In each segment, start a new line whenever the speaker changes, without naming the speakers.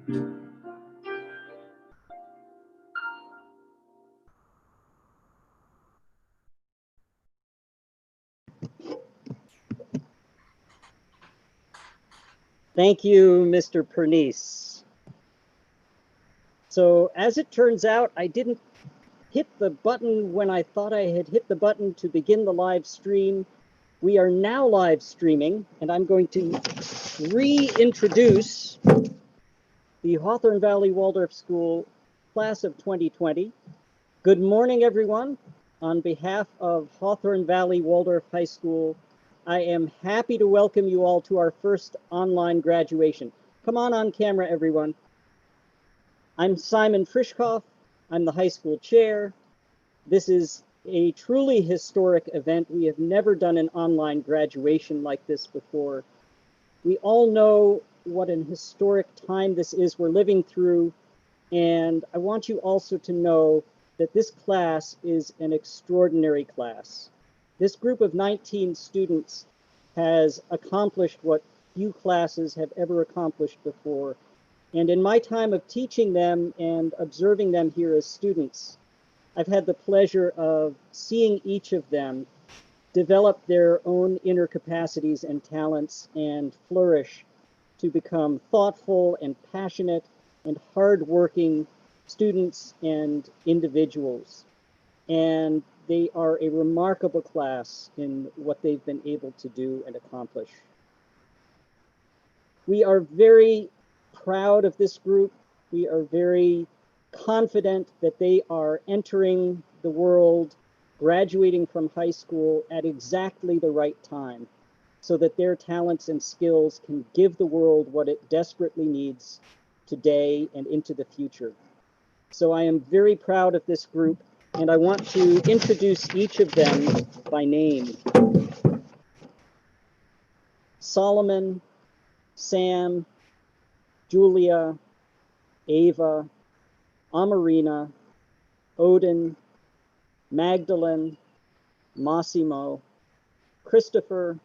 Thank you, Mr. Pernice. So as it turns out, I didn't hit the button when I thought I had hit the button to begin the live stream. We are now live streaming, and I'm going to reintroduce the Hawthorne Valley Waldorf School class of 2020. Good morning, everyone. On behalf of Hawthorne Valley Waldorf High School, I am happy to welcome you all to our first online graduation. Come on camera, everyone. I'm Simon Frischkopf. I'm the high school chair. This is a truly historic event. We have never done an online graduation like this before. We all know what an historic time this is we're living through, and I want you also to know that this class is an extraordinary class. This group of 19 students has accomplished what few classes have ever accomplished before. And in my time of teaching them and observing them here as students, I've had the pleasure of seeing each of them develop their own inner capacities and talents and flourish to become thoughtful and passionate and hardworking students and individuals. And they are a remarkable class in what they've been able to do and accomplish. We are very proud of this group. We are very confident that they are entering the world, graduating from high school at exactly the right time, so that their talents and skills can give the world what it desperately needs today and into the future. So I am very proud of this group, and I want to introduce each of them by name. Solomon, Sam, Julia, Ava, Amarina, Odin, Magdalene, Massimo, Christopher,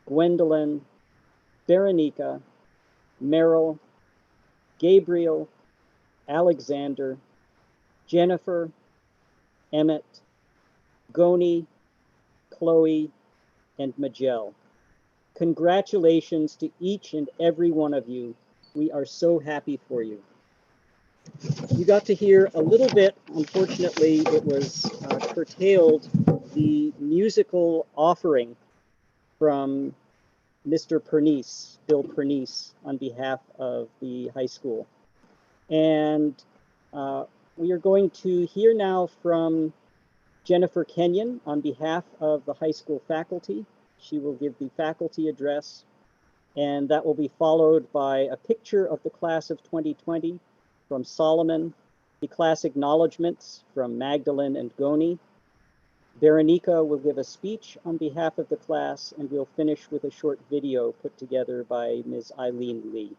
Gwendolyn, Veronica, Meryl, Gabriel, Alexander, Jennifer, Emmett, Goni, Chloe, and Majel. Congratulations to each and every one of you. We are so happy for you. You got to hear a little bit, unfortunately it was curtailed, the musical offering from Mr. Pernice, Bill Pernice, on behalf of the high school. And we are going to hear now from Jennifer Kenyon on behalf of the high school faculty. She will give the faculty address, and that will be followed by a picture of the class of 2020 from Solomon, the class acknowledgements from Magdalene and Goni. Veronica will give a speech on behalf of the class, and we'll finish with a short video put together by Ms. Eileen Lee.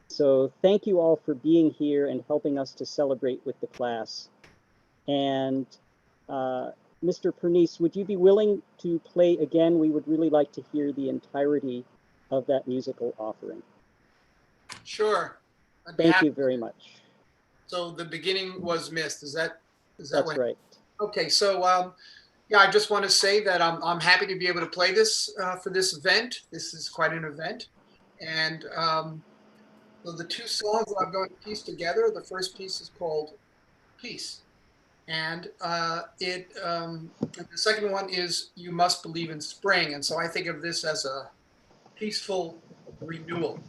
So thank you all for being here and helping us to celebrate with the class. And Mr. Pernice, would you be willing to play again? We would really like to hear the entirety of that musical offering.
Sure.
Thank you very much.
So the beginning was missed. Is that
That's right.
Okay, so yeah, I just want to say that I'm happy to be able to play this for this event. This is quite an event, and so the two songs that I'm going to piece together. The first piece is called "Peace," and the second one is "You Must Believe in Spring." And so I think of this as a peaceful renewal.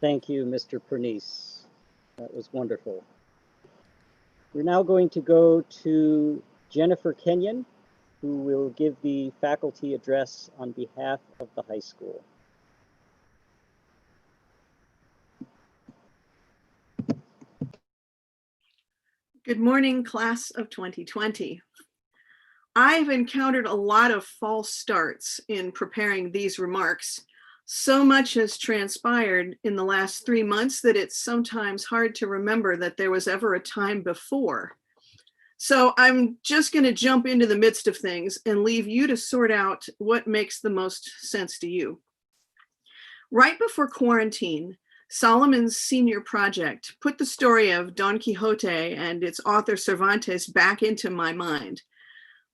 Thank you, Mr. Pernice. That was wonderful. We're now going to go to Jennifer Kenyon, who will give the faculty address on behalf of the high school.
Good morning, class of 2020. I've encountered a lot of false starts in preparing these remarks. So much has transpired in the last 3 months that it's sometimes hard to remember that there was ever a time before. So I'm just going to jump into the midst of things and leave you to sort out what makes the most sense to you. Right before quarantine, Solomon's senior project put the story of Don Quixote and its author Cervantes back into my mind.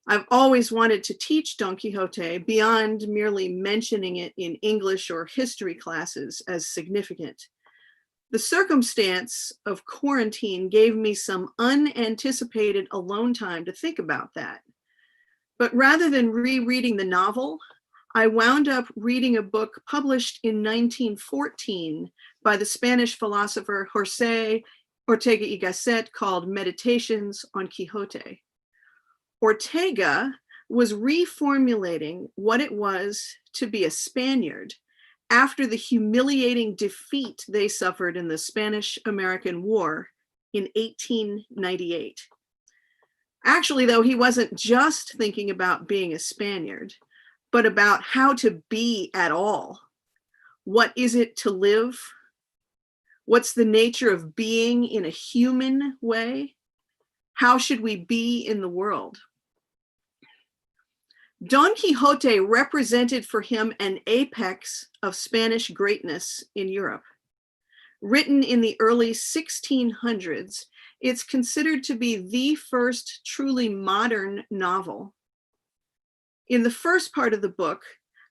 I've always wanted to teach Don Quixote beyond merely mentioning it in English or history classes as significant. The circumstance of quarantine gave me some unanticipated alone time to think about that. But rather than rereading the novel, I wound up reading a book published in 1914 by the Spanish philosopher José Ortega y Gasset called Meditations on Quixote. Ortega was reformulating what it was to be a Spaniard after the humiliating defeat they suffered in the Spanish-American War in 1898. Actually, though, he wasn't just thinking about being a Spaniard, but about how to be at all. What is it to live? What's the nature of being in a human way? How should we be in the world? Don Quixote represented for him an apex of Spanish greatness in Europe. Written in the early 1600s, it's considered to be the first truly modern novel. In the first part of the book,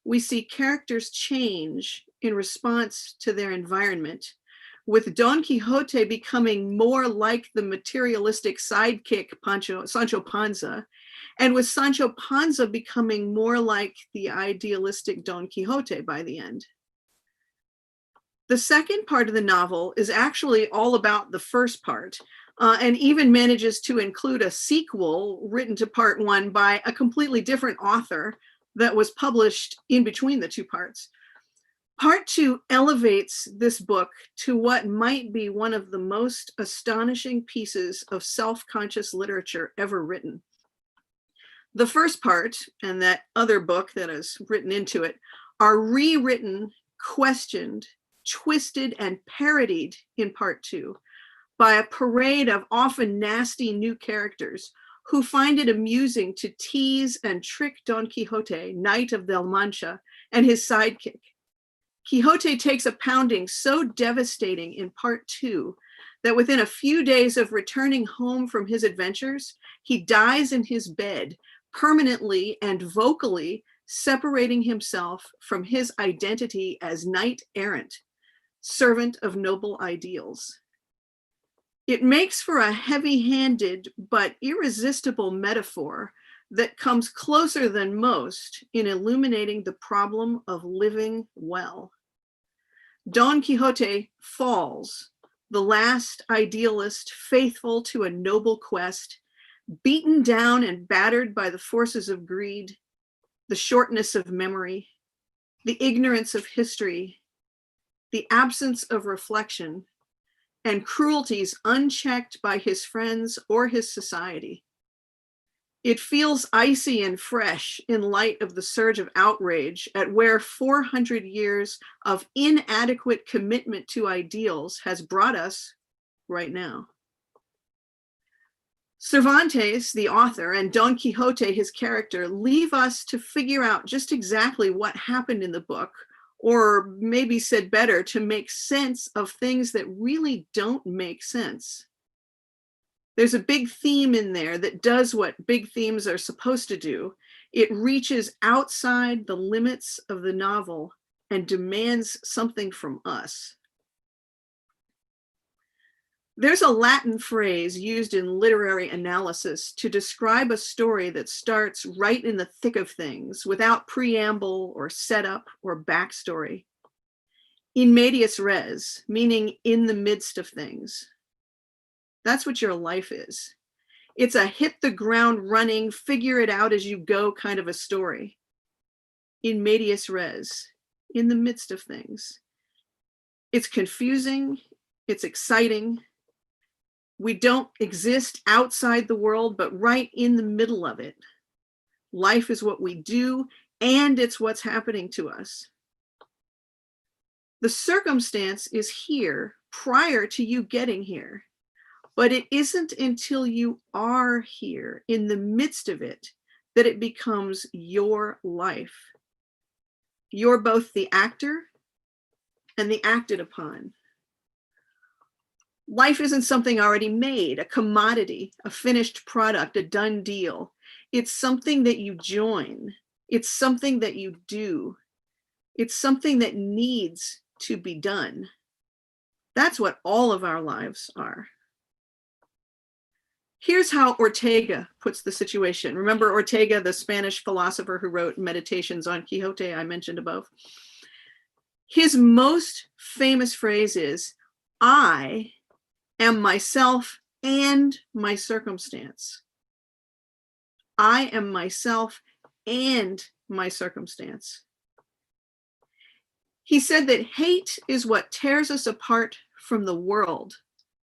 we see characters change in response to their environment, with Don Quixote becoming more like the materialistic sidekick Sancho Panza, and with Sancho Panza becoming more like the idealistic Don Quixote by the end. The second part of the novel is actually all about the first part, and even manages to include a sequel written to part one by a completely different author that was published in between the two parts. Part two elevates this book to what might be one of the most astonishing pieces of self-conscious literature ever written. The first part, and that other book that is written into it, are rewritten, questioned, twisted, and parodied in part two by a parade of often nasty new characters who find it amusing to tease and trick Don Quixote, Knight of La Mancha, and his sidekick. Quixote takes a pounding so devastating in part two that within a few days of returning home from his adventures, he dies in his bed, permanently and vocally separating himself from his identity as knight errant, servant of noble ideals. It makes for a heavy-handed but irresistible metaphor that comes closer than most in illuminating the problem of living well. Don Quixote falls, the last idealist faithful to a noble quest, beaten down and battered by the forces of greed, the shortness of memory, the ignorance of history, the absence of reflection, and cruelties unchecked by his friends or his society. It feels icy and fresh in light of the surge of outrage at where 400 years of inadequate commitment to ideals has brought us right now. Cervantes, the author, and Don Quixote, his character, leave us to figure out just exactly what happened in the book, or maybe said better, to make sense of things that really don't make sense. There's a big theme in there that does what big themes are supposed to do. It reaches outside the limits of the novel and demands something from us. There's a Latin phrase used in literary analysis to describe a story that starts right in the thick of things without preamble or setup or backstory. In medias res, meaning in the midst of things. That's what your life is. It's a hit the ground running, figure it out as you go kind of a story. In medias res, in the midst of things. It's confusing, it's exciting. We don't exist outside the world, but right in the middle of it. Life is what we do, and it's what's happening to us. The circumstance is here prior to you getting here, but it isn't until you are here in the midst of it that it becomes your life. You're both the actor and the acted upon. Life isn't something already made, a commodity, a finished product, a done deal. It's something that you join. It's something that you do. It's something that needs to be done. That's what all of our lives are. Here's how Ortega puts the situation. Remember Ortega, the Spanish philosopher who wrote Meditations on Quixote, I mentioned above? His most famous phrase is, I am myself and my circumstance. I am myself and my circumstance. He said that hate is what tears us apart from the world,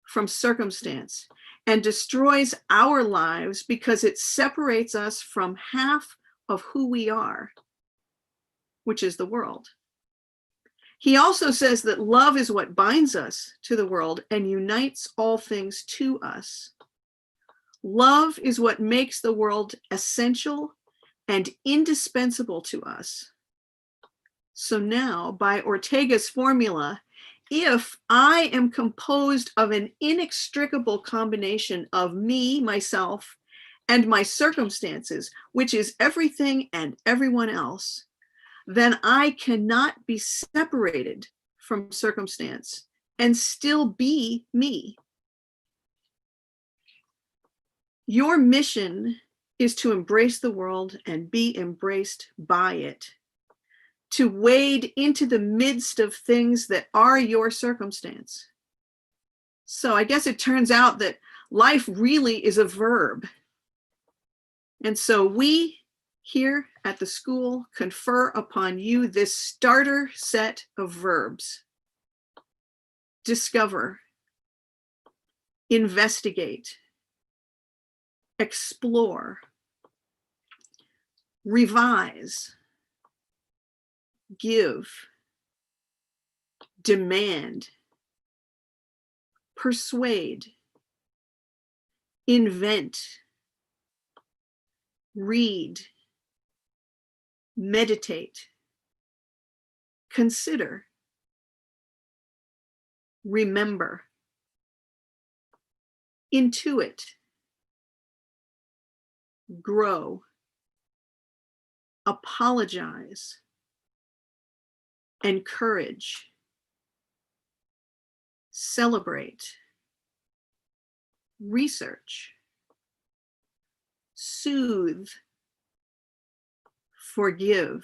from circumstance, and destroys our lives because it separates us from half of who we are, which is the world. He also says that love is what binds us to the world and unites all things to us. Love is what makes the world essential and indispensable to us. So now, by Ortega's formula, if I am composed of an inextricable combination of me, myself, and my circumstances, which is everything and everyone else, then I cannot be separated from circumstance and still be me. Your mission is to embrace the world and be embraced by it, to wade into the midst of things that are your circumstance. So I guess it turns out that life really is a verb. And so we here at the school confer upon you this starter set of verbs. Discover, investigate, explore, revise, give, demand, persuade, invent, read, meditate, consider, remember, intuit, grow, apologize, encourage, celebrate, research, soothe, forgive,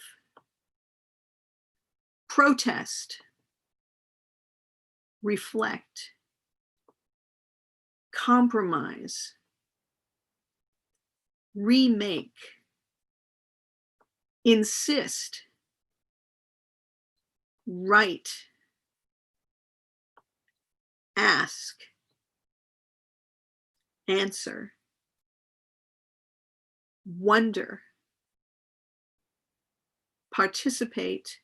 protest, reflect, compromise, remake, insist, write, ask, answer, wonder, participate,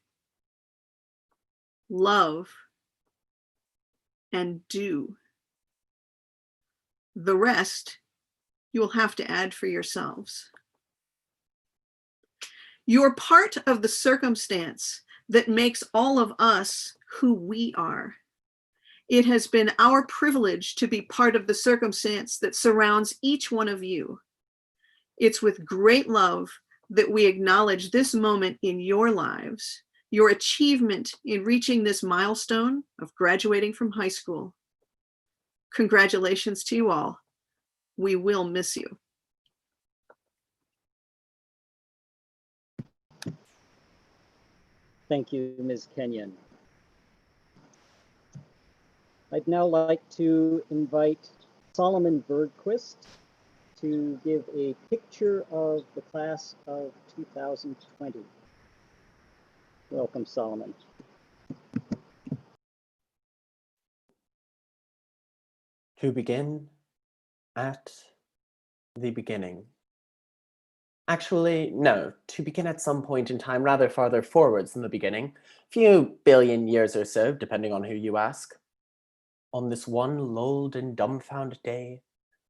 love, and do. The rest you will have to add for yourselves. You're part of the circumstance that makes all of us who we are. It has been our privilege to be part of the circumstance that surrounds each one of you. It's with great love that we acknowledge this moment in your lives, your achievement in reaching this milestone of graduating from high school. Congratulations to you all. We will miss you.
Thank you, Ms. Kenyon. I'd now like to invite Solomon Bergquist to give a picture of the class of 2020. Welcome, Solomon.
To begin at the beginning. Actually, no, to begin at some point in time rather farther forwards than the beginning, few billion years or so, depending on who you ask. On this one lulled and dumbfounded day,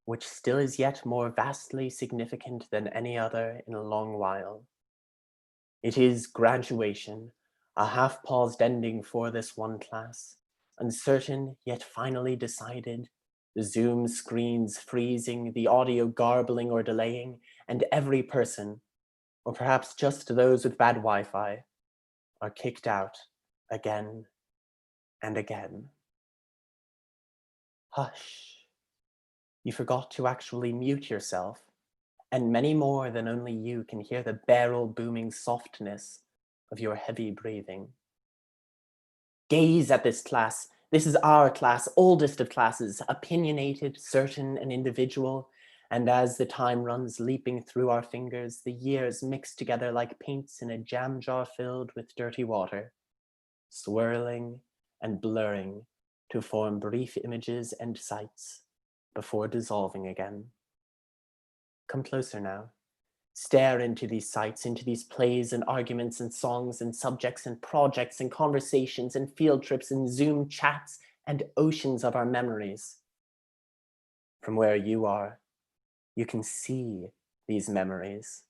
which still is yet more vastly significant than any other in a long while. It is graduation, a half-paused ending for this one class, uncertain yet finally decided, the Zoom screens freezing, the audio garbling or delaying, and every person, or perhaps just those with bad Wi-Fi, are kicked out again and again. Hush. You forgot to actually mute yourself, and many more than only you can hear the barrel booming softness of your heavy breathing. Gaze at this class. This is our class, oldest of classes, opinionated, certain, and individual. And as the time runs leaping through our fingers, the years mix together like paints in a jam jar filled with dirty water, swirling and blurring to form brief images and sights before dissolving again. Come closer now. Stare into these sights, into these plays and arguments and songs and subjects and projects and conversations and field trips and Zoom chats and oceans of our memories. From where you are, you can see these memories.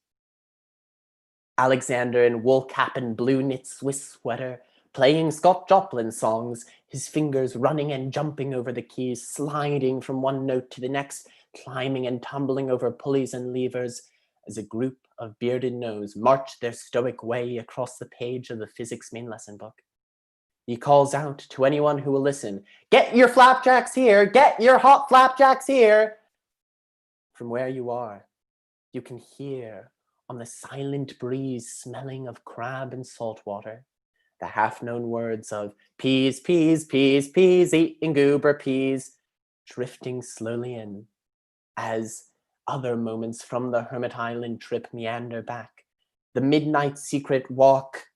Alexander in wool cap and blue knit Swiss sweater, playing Scott Joplin songs, his fingers running and jumping over the keys, sliding from one note to the next, climbing and tumbling over pulleys and levers, as a group of bearded gnomes marched their stoic way across the page of the physics main lesson book. He calls out to anyone who will listen, "Get your flapjacks here! Get your hot flapjacks here!" From where you are, you can hear on the silent breeze smelling of crab and salt water, the half-known words of peas, peas, peas, peas, eating goober peas, drifting slowly in, as other moments from the Hermit Island trip meander back. The midnight secret walk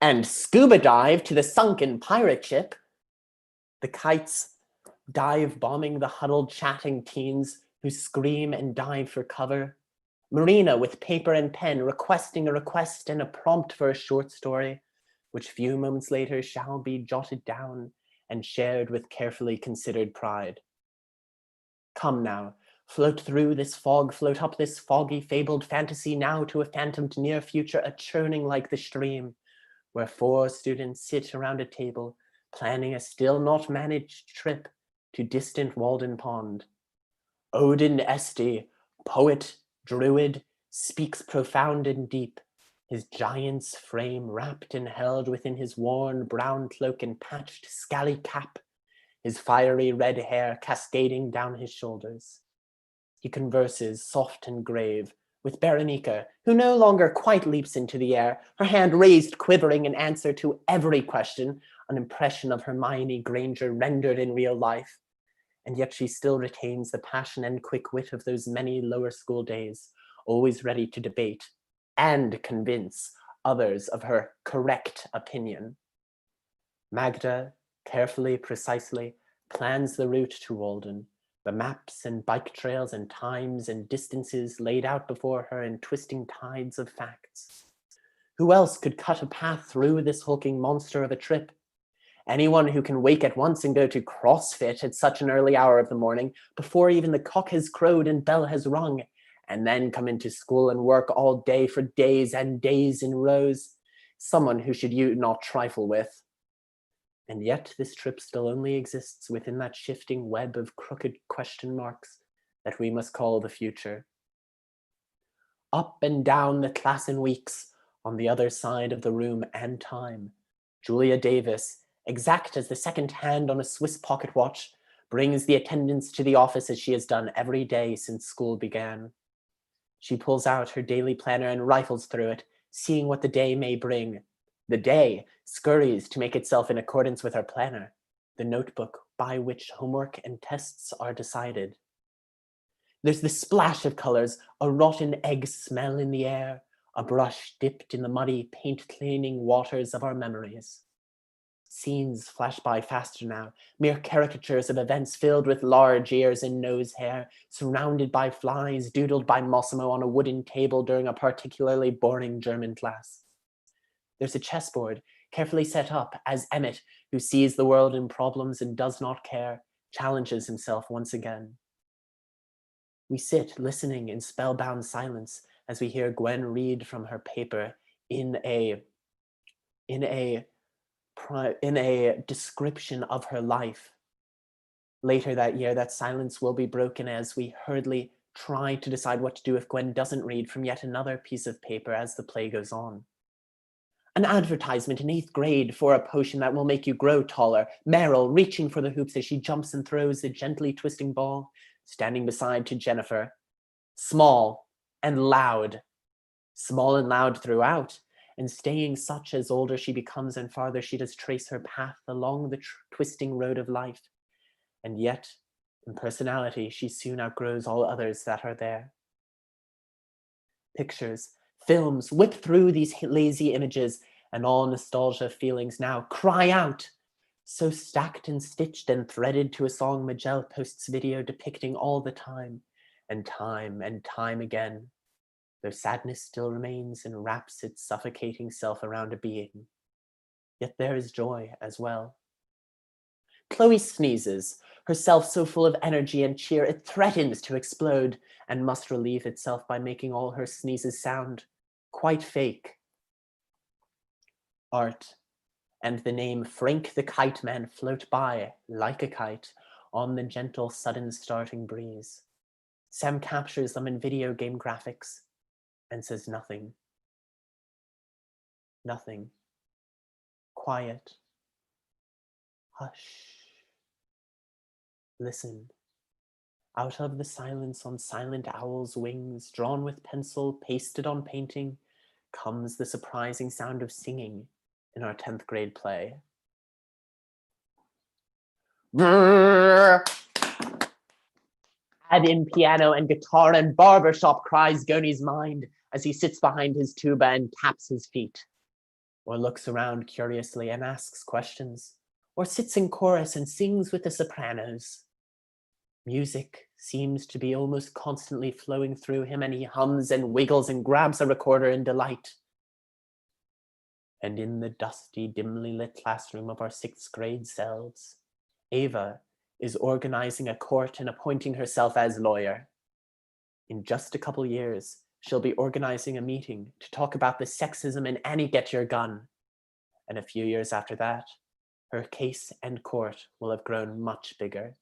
and scuba dive to the sunken pirate ship. The kites dive bombing the huddled chatting teens who scream and dive for cover. Marina with paper and pen requesting a request and a prompt for a short story, which few moments later shall be jotted down and shared with carefully considered pride. Come now, float through this fog, float up this foggy, fabled fantasy now to a phantomed near future, a churning like the stream, where 4 students sit around a table, planning a still not managed trip to distant Walden Pond. Odin Esti, poet, druid, speaks profound and deep, his giant's frame wrapped and held within his worn brown cloak and patched scally cap, his fiery red hair cascading down his shoulders. He converses, soft and grave, with Berenica, who no longer quite leaps into the air, her hand raised, quivering in answer to every question, an impression of Hermione Granger rendered in real life. And yet she still retains the passion and quick wit of those many lower school days, always ready to debate and convince others of her correct opinion. Magda, carefully, precisely, plans the route to Walden, the maps and bike trails and times and distances laid out before her in twisting tides of facts. Who else could cut a path through this hulking monster of a trip? Anyone who can wake at once and go to CrossFit at such an early hour of the morning, before even the cock has crowed and bell has rung, and then come into school and work all day for days and days in rows. Someone who should you not trifle with. And yet this trip still only exists within that shifting web of crooked question marks that we must call the future. Up and down the class in weeks, on the other side of the room and time, Julia Davis, exact as the second hand on a Swiss pocket watch, brings the attendance to the office as she has done every day since school began. She pulls out her daily planner and rifles through it, seeing what the day may bring. The day scurries to make itself in accordance with her planner, the notebook by which homework and tests are decided. There's the splash of colors, a rotten egg smell in the air, a brush dipped in the muddy paint-cleaning waters of our memories. Scenes flash by faster now, mere caricatures of events filled with large ears and nose hair, surrounded by flies, doodled by Massimo on a wooden table during a particularly boring German class. There's a chessboard, carefully set up as Emmett, who sees the world in problems and does not care, challenges himself once again. We sit listening in spellbound silence as we hear Gwen read from her paper in a description of her life. Later that year, that silence will be broken as we hurriedly try to decide what to do if Gwen doesn't read from yet another piece of paper as the play goes on. An advertisement in 8th grade for a potion that will make you grow taller. Meryl reaching for the hoops as she jumps and throws the gently twisting ball, standing beside to Jennifer. Small and loud. Small and loud throughout, and staying such as older she becomes and farther she does trace her path along the twisting road of life. And yet, in personality, she soon outgrows all others that are there. Pictures, films whip through these lazy images, and all nostalgia feelings now cry out. So stacked and stitched and threaded to a song Majel posts video depicting all the time and time again. Though sadness still remains and wraps its suffocating self around a being. Yet there is joy as well. Chloe sneezes, herself so full of energy and cheer it threatens to explode, and must relieve itself by making all her sneezes sound quite fake. Art and the name Frank the Kite Man float by like a kite on the gentle sudden starting breeze. Sam captures them in video game graphics and says nothing. Nothing. Quiet. Hush. Listen. Out of the silence on silent owl's wings, drawn with pencil, pasted on painting, comes the surprising sound of singing in our 10th grade play. Add in piano and guitar and barbershop, cries Goni's mind as he sits behind his tuba and taps his feet, or looks around curiously and asks questions, or sits in chorus and sings with the sopranos. Music seems to be almost constantly flowing through him, and he hums and wiggles and grabs a recorder in delight. And in the dusty, dimly lit classroom of our 6th grade selves, Ava is organizing a court and appointing herself as lawyer. In just a couple years, she'll be organizing a meeting to talk about the sexism in Annie Get Your Gun. And a few years after that, her case and court will have grown much bigger.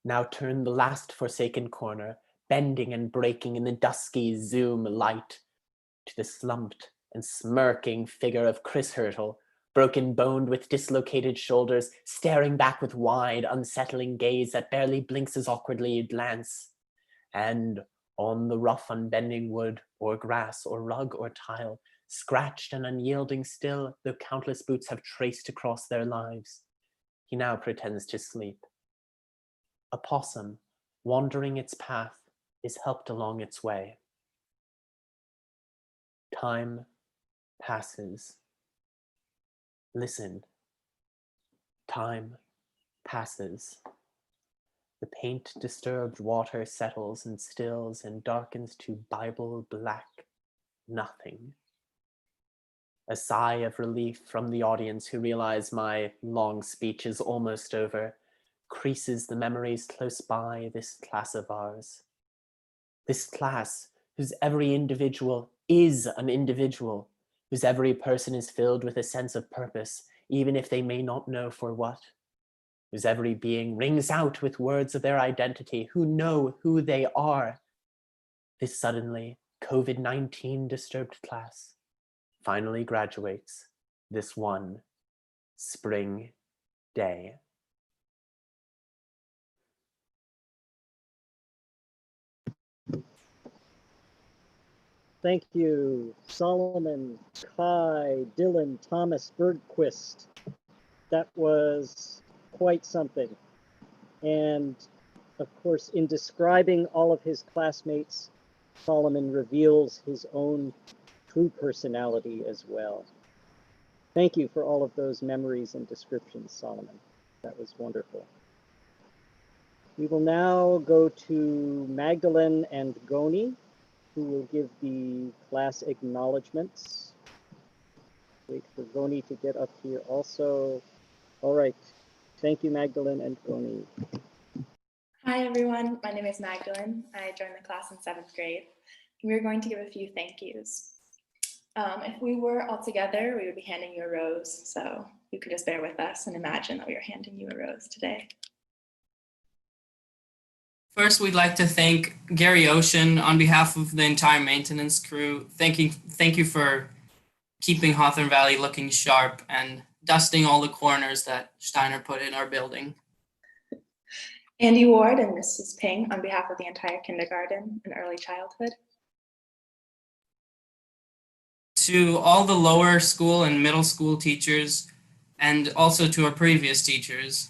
Now turn the last forsaken corner, bending and breaking in the dusky Zoom light, to the slumped and smirking figure of Chris Hurtle, broken-boned with dislocated shoulders, staring back with wide, unsettling gaze that barely blinks as awkwardly you glance. And on the rough, unbending wood, or grass, or rug, or tile, scratched and unyielding still, though countless boots have traced across their lives, he now pretends to sleep. A possum, wandering its path, is helped along its way. Time passes. Listen. Time passes. The paint-disturbed water settles and stills and darkens to Bible black nothing. A sigh of relief from the audience who realize my long speech is almost over creases the memories close by this class of ours. This class whose every individual is an individual, whose every person is filled with a sense of purpose, even if they may not know for what, whose every being rings out with words of their identity, who know who they are. This suddenly COVID-19 disturbed class finally graduates this one spring day.
Thank you, Solomon, Kai, Dylan, Thomas, Bergquist. that was quite something. And of course, in describing all of his classmates, Solomon reveals his own true personality as well. Thank you for all of those memories and descriptions, Solomon. That was wonderful. We will now go to Magdalene and Goni, who will give the class acknowledgements. Wait for Goni to get up here also. All right. Thank you, Magdalene and Goni.
Hi, everyone. My name is Magdalene. I joined the class in 7th grade. We're going to give a few thank yous. If we were all together, we would be handing you a rose. So you could just bear with us and imagine that we are handing you a rose today.
First, we'd like to thank Gary Ocean on behalf of the entire maintenance crew. Thank you for keeping Hawthorne Valley looking sharp and dusting all the corners that Steiner put in our building.
Andy Ward and Mrs. Ping on behalf of the entire kindergarten and early childhood.
To all the lower school and middle school teachers, and also to our previous teachers,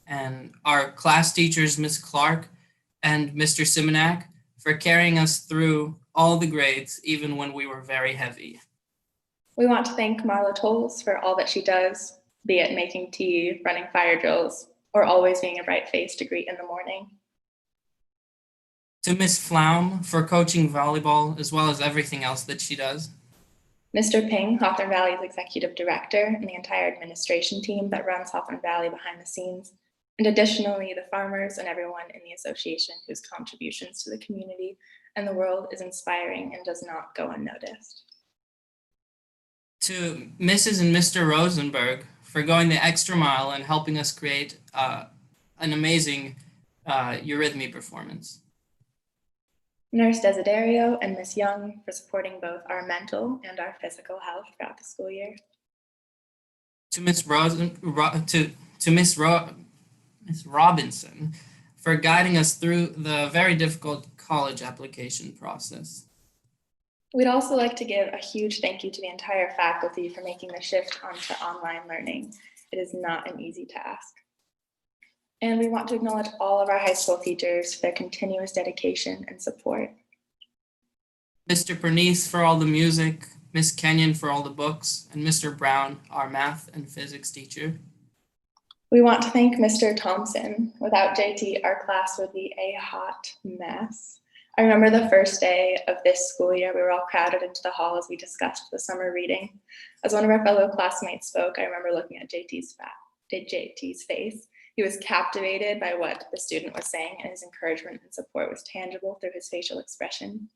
and our class teachers, Ms. Clark and Mr. Simonak, for carrying us through all the grades, even when we were very heavy.
We want to thank Marla Tolles for all that she does, be it making tea, running fire drills, or always being a bright face to greet in the morning.
To Ms. Flaum for coaching volleyball, as well as everything else that she does.
Mr. Ping, Hawthorne Valley's executive director, and the entire administration team that runs Hawthorne Valley behind the scenes. And additionally, the farmers and everyone in the association whose contributions to the community and the world is inspiring and does not go unnoticed.
To Mrs. and Mr. Rosenberg for going the extra mile and helping us create an amazing eurythmy performance.
Nurse Desiderio and Ms. Young for supporting both our mental and our physical health throughout the school year.
To Ms. Miss Robinson for guiding us through the very difficult college application process.
We'd also like to give a huge thank you to the entire faculty for making the shift onto online learning. It is not an easy task. And we want to acknowledge all of our high school teachers for their continuous dedication and support.
Mr. Pernice for all the music, Miss Kenyon for all the books, and Mr. Brown, our math and physics teacher.
We want to thank Mr. Thompson. Without JT, our class would be a hot mess. I remember the first day of this school year, we were all crowded into the hall as we discussed the summer reading. As one of our fellow classmates spoke, I remember looking at JT's face. He was captivated by what the student was saying, and his encouragement and support was tangible through his facial expression.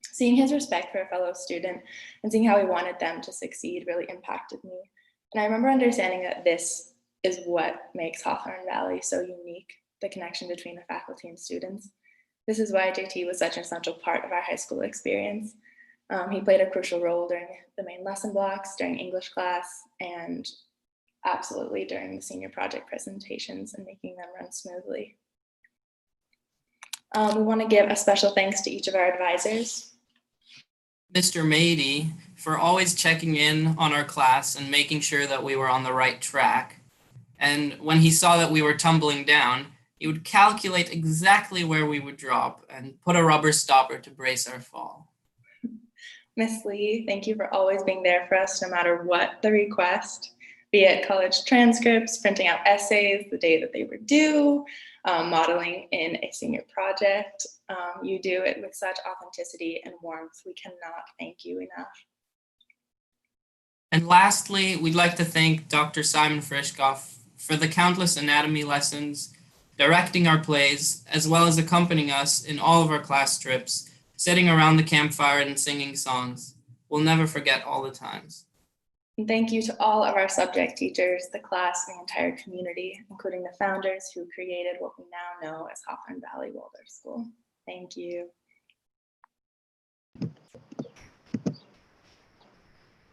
Seeing his respect for a fellow student and seeing how he wanted them to succeed really impacted me. And I remember understanding that this is what makes Hawthorne Valley so unique, the connection between the faculty and students. This is why JT was such an essential part of our high school experience. He played a crucial role during the main lesson blocks, during English class, and absolutely during the senior project presentations and making them run smoothly. We want to give a special thanks to each of our advisors.
Mr. Mady for always checking in on our class and making sure that we were on the right track. And when he saw that we were tumbling down, he would calculate exactly where we would drop and put a rubber stopper to brace our fall.
Miss Lee, thank you for always being there for us no matter what the request, be it college transcripts, printing out essays the day that they were due, modeling in a senior project. You do it with such authenticity and warmth. We cannot thank you enough.
And lastly, we'd like to thank Dr. Simon Frischkoff for the countless anatomy lessons, directing our plays, as well as accompanying us in all of our class trips, sitting around the campfire and singing songs. We'll never forget all the times.
And thank you to all of our subject teachers, the class, and the entire community, including the founders who created what we now know as Hawthorne Valley Waldorf School. Thank you.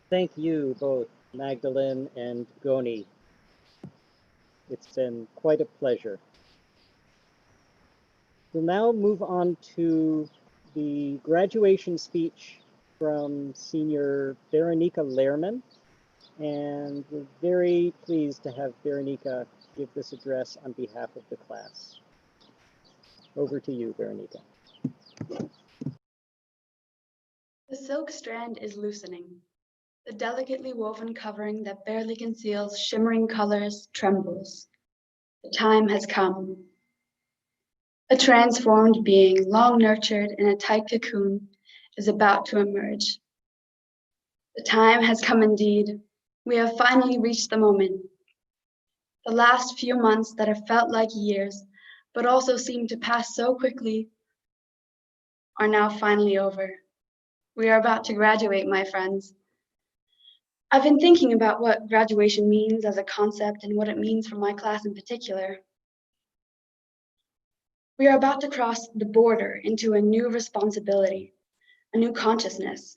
Thank you both, Magdalene and Goni. It's been quite a pleasure. We'll now move on to the graduation speech from senior Veronica Lehrman. and we're very pleased to have Veronica give this address on behalf of the class. Over to you, Veronica.
The silk strand is loosening. The delicately woven covering that barely conceals shimmering colors trembles. The time has come. A transformed being, long nurtured in a tight cocoon, is about to emerge. The time has come indeed. We have finally reached the moment. The last few months that have felt like years, but also seemed to pass so quickly, are now finally over. We are about to graduate, my friends. I've been thinking about what graduation means as a concept and what it means for my class in particular. We are about to cross the border into a new responsibility, a new consciousness.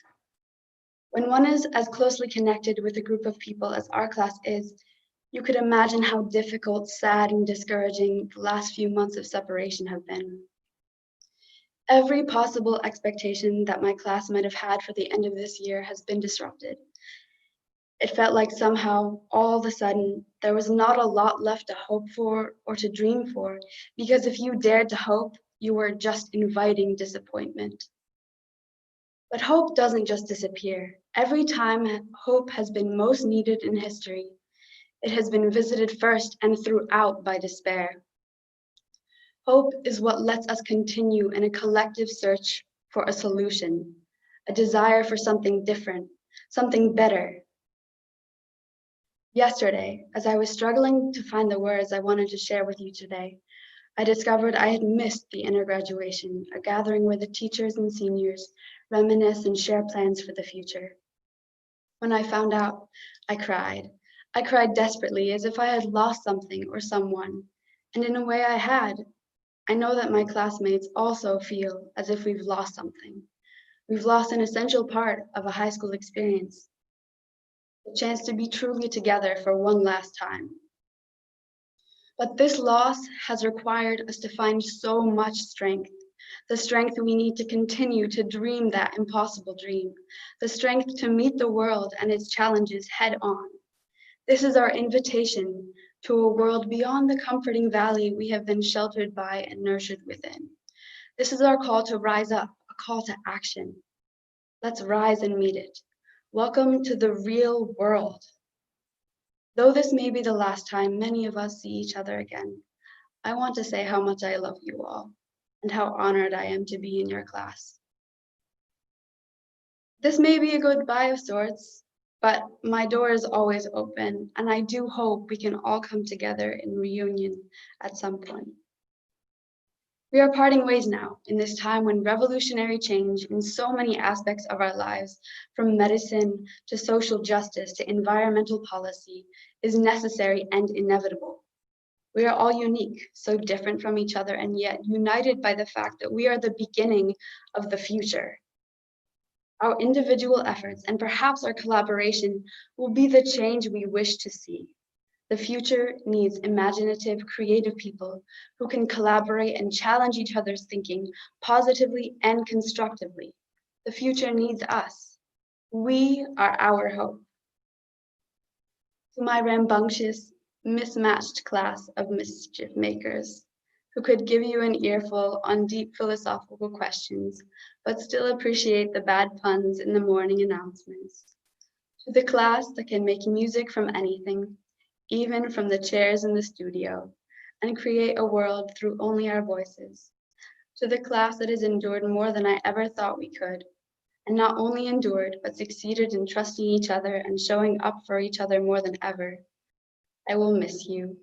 When one is as closely connected with a group of people as our class is, you could imagine how difficult, sad, and discouraging the last few months of separation have been. Every possible expectation that my class might have had for the end of this year has been disrupted. It felt like somehow, all of a sudden, there was not a lot left to hope for or to dream for, because if you dared to hope, you were just inviting disappointment. But hope doesn't just disappear. Every time hope has been most needed in history, it has been visited first and throughout by despair. Hope is what lets us continue in a collective search for a solution, a desire for something different, something better. Yesterday, as I was struggling to find the words I wanted to share with you today, I discovered I had missed the inner graduation, a gathering where the teachers and seniors reminisce and share plans for the future. When I found out, I cried. I cried desperately, as if I had lost something or someone, and in a way I had. I know that my classmates also feel as if we've lost something. We've lost an essential part of a high school experience, the chance to be truly together for one last time. But this loss has required us to find so much strength, the strength we need to continue to dream that impossible dream, the strength to meet the world and its challenges head on. This is our invitation to a world beyond the comforting valley we have been sheltered by and nurtured within. This is our call to rise up, a call to action. Let's rise and meet it. Welcome to the real world. Though this may be the last time many of us see each other again, I want to say how much I love you all and how honored I am to be in your class. This may be a goodbye of sorts, but my door is always open, and I do hope we can all come together in reunion at some point. We are parting ways now in this time when revolutionary change in so many aspects of our lives, from medicine to social justice to environmental policy, is necessary and inevitable. We are all unique, so different from each other, and yet united by the fact that we are the beginning of the future. Our individual efforts and perhaps our collaboration will be the change we wish to see. The future needs imaginative, creative people who can collaborate and challenge each other's thinking positively and constructively. The future needs us. We are our hope. To my rambunctious, mismatched class of mischief makers, who could give you an earful on deep philosophical questions, but still appreciate the bad puns in the morning announcements. To the class that can make music from anything, even from the chairs in the studio, and create a world through only our voices. To the class that has endured more than I ever thought we could, and not only endured, but succeeded in trusting each other and showing up for each other more than ever. I will miss you,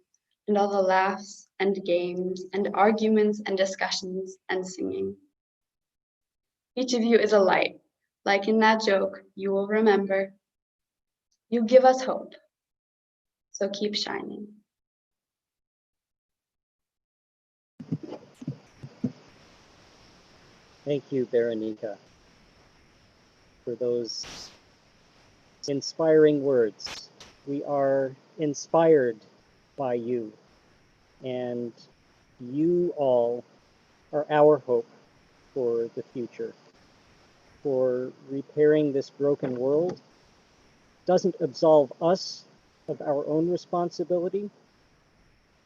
and all the laughs and games and arguments and discussions and singing. Each of you is a light, like in that joke you will remember. You give us hope, so keep shining.
Thank you, Veronica, for those inspiring words. We are inspired by you, and you all are our hope for the future, for repairing this broken world, doesn't absolve us of our own responsibility,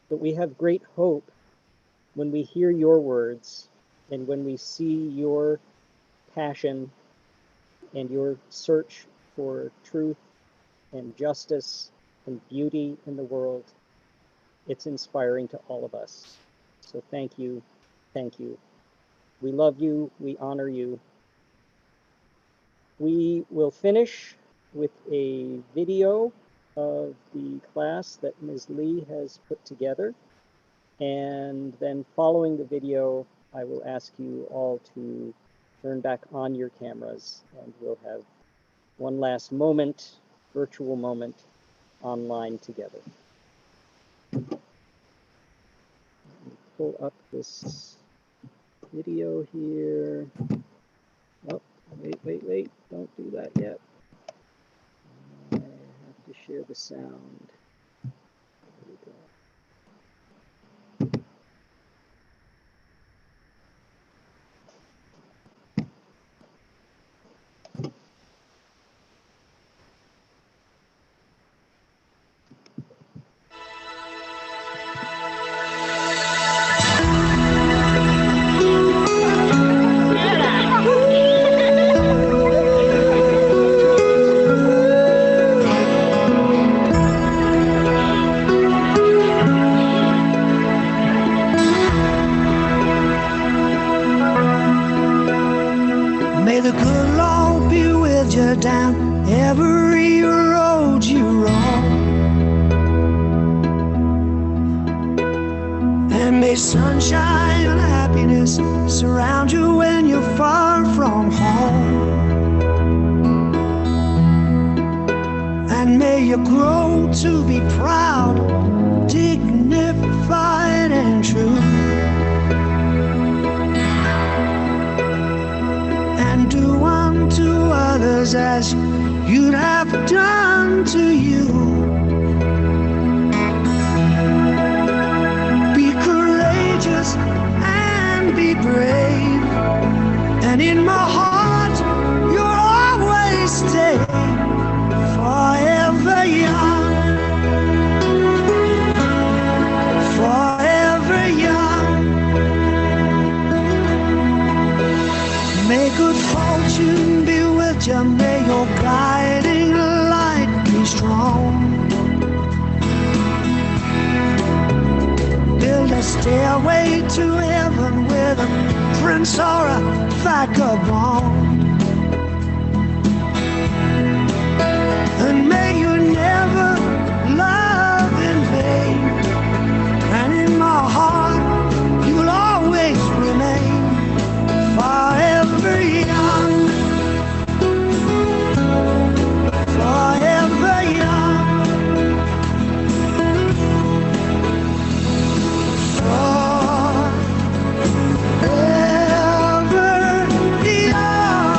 but we have great hope when we hear your words and when we see your passion and your search for truth and justice and beauty in the world. It's inspiring to all of us. So thank you, thank you. We love you, we honor you. We will finish with a video of the class that Ms. Lee has put together. And then following the video, I will ask you all to turn back on your cameras and we'll have one last moment, virtual moment, online together. Let me pull up this video here. Oh, wait, don't do that yet. I have to share the sound. There we go.
May the good Lord be with you down every road you roam. And may sunshine and happiness surround you when you're far from home. And may you grow to be proud, dignified and true. And do unto others as you'd have done to you. Be courageous and be brave, and in my heart you'll always stay forever young, forever young. May good fortune be with you, may your guiding light be strong. Build a stairway to heaven with a prince or a vagabond. And may you never love in vain, and in my heart you'll always remain forever young, forever young, forever young.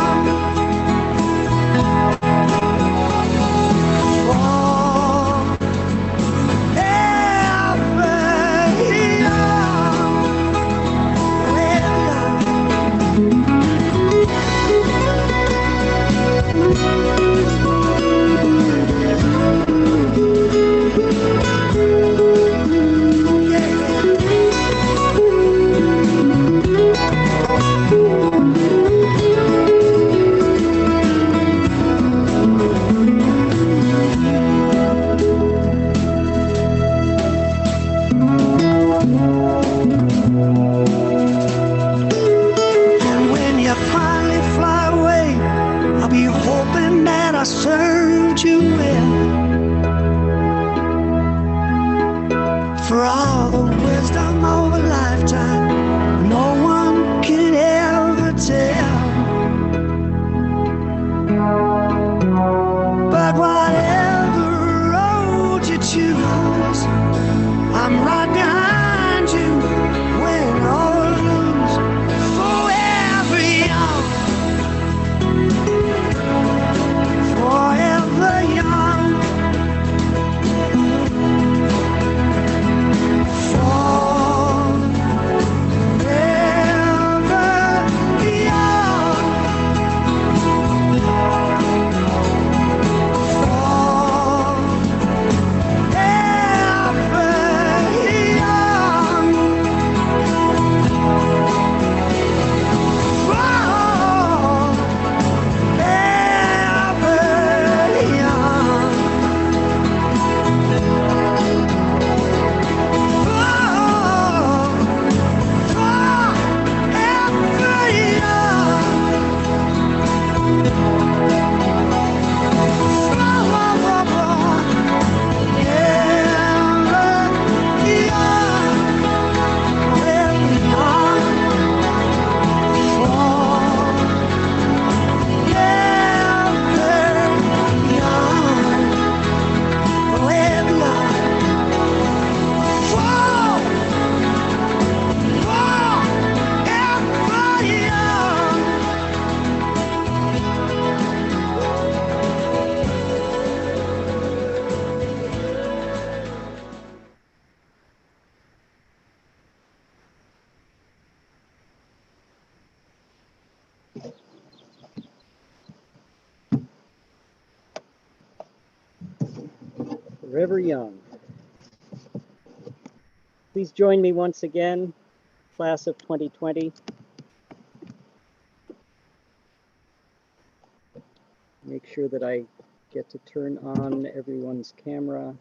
forever young. Please join me once again, class of 2020. Make sure that I get to turn on everyone's camera.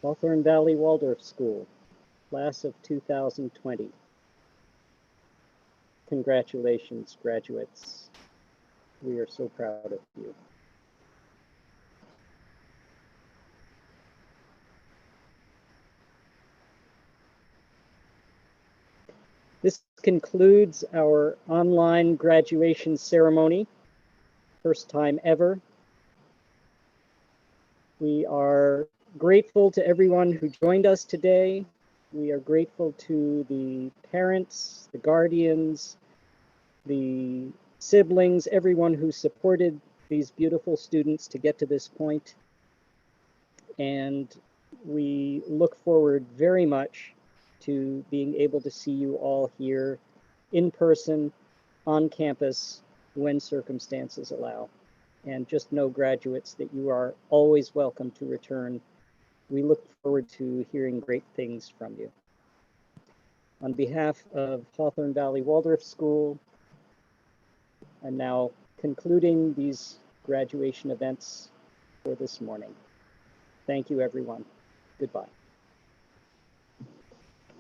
Hawthorne Valley Waldorf School, class of 2020. Congratulations, graduates. We are so proud of you. This concludes our online graduation ceremony, first time ever. We are grateful to everyone who joined us today. We are grateful to the parents, the guardians, the siblings, everyone who supported these beautiful students to get to this point. And we look forward very much to being able to see you all here in person, on campus, when circumstances allow. And just know, graduates, that you are always welcome to return. We look forward to hearing great things from you. On behalf of Hawthorne Valley Waldorf School, I'm now concluding these graduation events for this morning. Thank you, everyone. Goodbye.